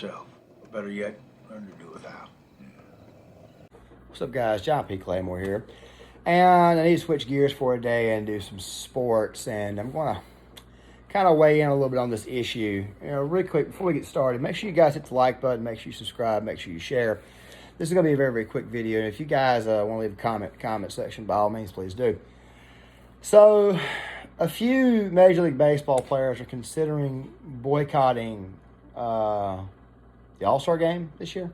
yourself. Or better yet, learn to do without. What's up, guys? John P. Claymore here. And I need to switch gears for a day and do some sports. And I'm going to kind of weigh in a little bit on this issue. Really quick, before we get started, make sure you guys hit the like button, make sure you subscribe, make sure you share. This is going to be a very, very quick video. And if you guys want to leave a comment in the comment section, by all means, please do. So, a few Major League Baseball players are considering boycotting the All-Star game this year.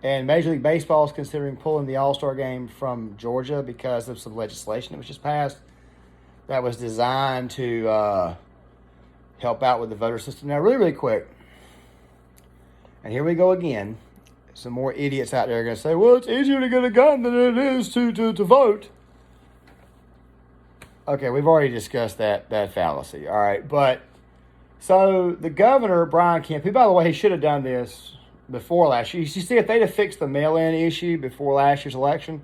And Major League Baseball is considering pulling the All-Star game from Georgia because of some legislation that was just passed that was designed to help out with the voter system. Now, really, really quick, and here we go again. Some more idiots out there are going to say, well, it's easier to get a gun than it is to vote. Okay, we've already discussed that fallacy, all right? But, so the governor, Brian Kemp, who, by the way, he should have done this before last year. You see, if they'd have fixed the mail-in issue before last year's election,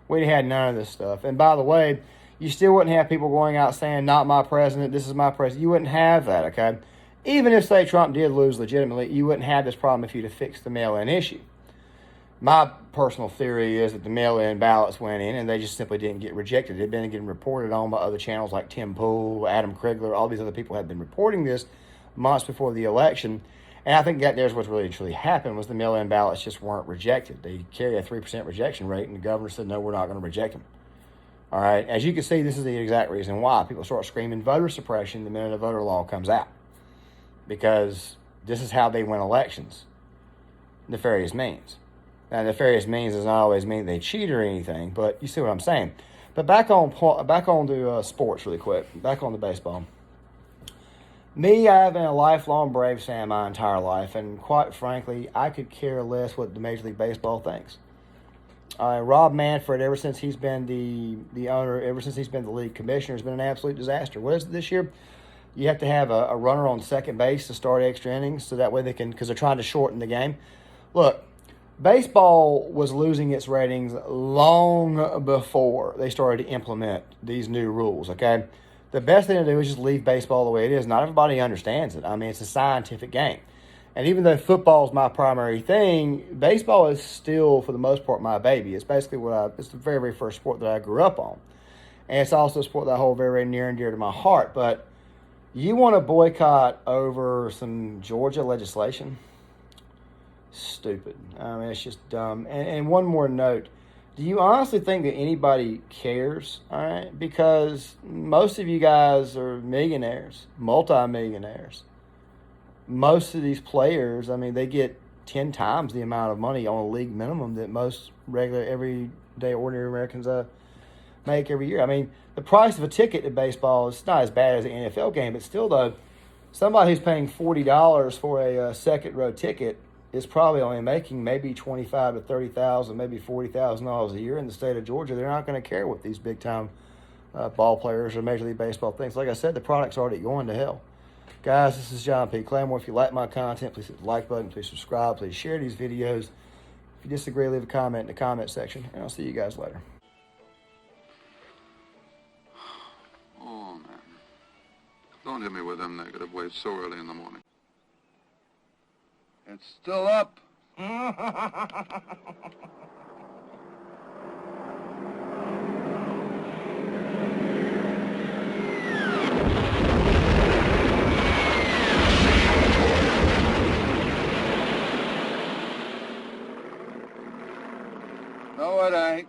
we'd have had none of this stuff. And by the way, you still wouldn't have people going out saying, not my president, this is my president. You wouldn't have that, okay? Even if, say, Trump did lose legitimately, you wouldn't have this problem if you'd have fixed the mail-in issue. My personal theory is that the mail-in ballots went in and they just simply didn't get rejected. They'd been getting reported on by other channels like Tim Pool, Adam Krigler, all these other people had been reporting this months before the election. And I think that there's what's really truly happened was the mail-in ballots just weren't rejected. They carry a 3% rejection rate, and the governor said, no, we're not going to reject them. All right, as you can see, this is the exact reason why people start screaming voter suppression the minute a voter law comes out. Because this is how they win elections. Nefarious means. Now, nefarious means does not always mean they cheat or anything, but you see what I'm saying. But back on to sports really quick. Back on to baseball. Me, I've been a lifelong Braves fan my entire life, and quite frankly, I could care less what the Major League Baseball thinks. Rob Manfred, ever since he's been the owner, ever since he's been the league commissioner, has been an absolute disaster. What is it this year? You have to have a runner on second base to start extra innings, so that way they can, because they're trying to shorten the game. Look, baseball was losing its ratings long before they started to implement these new rules, okay? The best thing to do is just leave baseball the way it is. Not everybody understands it. I mean, it's a scientific game. And even though football is my primary thing, baseball is still, for the most part, my baby. It's basically it's the very, very first sport that I grew up on. And it's also a sport that I hold very, very near and dear to my heart. But you want to boycott over some Georgia legislation? Stupid. I mean, it's just dumb. And one more note. Do you honestly think that anybody cares? All right? Because most of you guys are millionaires, multi-millionaires. Most of these players, I mean, they get 10 times the amount of money on a league minimum that most regular, everyday, ordinary Americans make every year. I mean, the price of a ticket to baseball is not as bad as an NFL game, but still, though, somebody who's paying $40 for a second-row ticket is probably only making maybe $25,000 to $30,000, maybe $40,000 a year in the state of Georgia. They're not going to care what these big-time ball players or Major League Baseball thinks. Like I said, the product's already going to hell. Guys, this is John P. Claymore. If you like my content, please hit the like button. Please subscribe. Please share these videos. If you disagree, leave a comment in the comment section, and I'll see you guys later. Oh, man. Don't hit me with them negative waves so early in the morning. It's still up. No, it ain't.